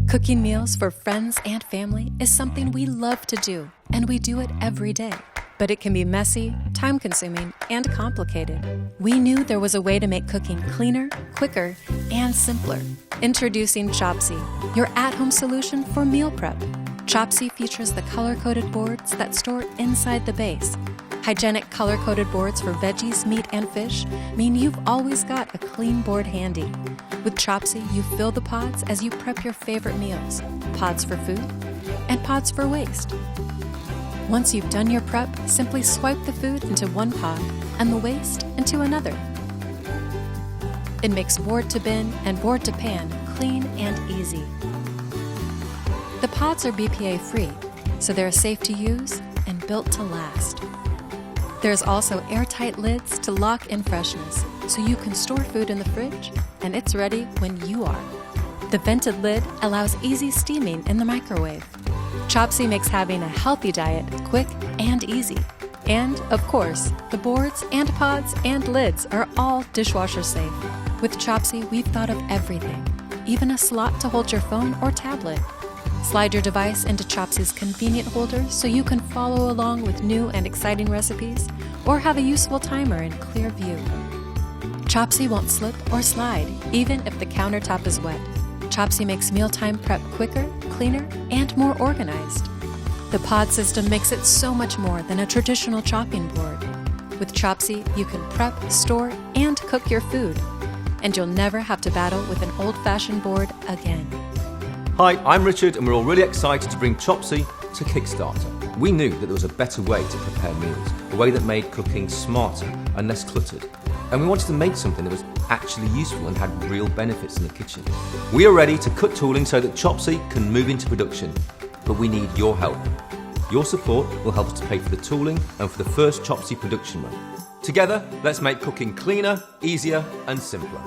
Cooking meals for friends and family is something we love to do, and we do it every day. But it can be messy, time-consuming, and complicated. We knew there was a way to make cooking cleaner, quicker, and simpler. Introducing Chopsy, your at-home solution for meal prep. Chopsy features the color-coded boards that store inside the base. Hygienic color-coded boards for veggies, meat, and fish mean you've always got a clean board handy. With Chopsy, you fill the pods as you prep your favorite meals, pods for food and pods for waste. Once you've done your prep, simply swipe the food into one pod and the waste into another. It makes board to bin and board to pan clean and easy. The pods are BPA-free, so they're safe to use and built to last. There's also airtight lids to lock in freshness, so you can store food in the fridge and it's ready when you are. The vented lid allows easy steaming in the microwave. Chopsy makes having a healthy diet quick and easy. And, of course, the boards and pods and lids are all dishwasher safe. With Chopsy, we've thought of everything, even a slot to hold your phone or tablet. Slide your device into Chopsy's convenient holder so you can follow along with new and exciting recipes or have a useful timer in clear view. Chopsy won't slip or slide, even if the countertop is wet. Chopsy makes mealtime prep quicker, cleaner, and more organized. The pod system makes it so much more than a traditional chopping board. With Chopsy, you can prep, store, and cook your food. And you'll never have to battle with an old-fashioned board again. Hi, I'm Richard and we're all really excited to bring Chopsy to Kickstarter. We knew that there was a better way to prepare meals, a way that made cooking smarter and less cluttered. And we wanted to make something that was actually useful and had real benefits in the kitchen. We are ready to cut tooling so that Chopsy can move into production, but we need your help. Your support will help us to pay for the tooling and for the first Chopsy production run. Together, let's make cooking cleaner, easier and simpler.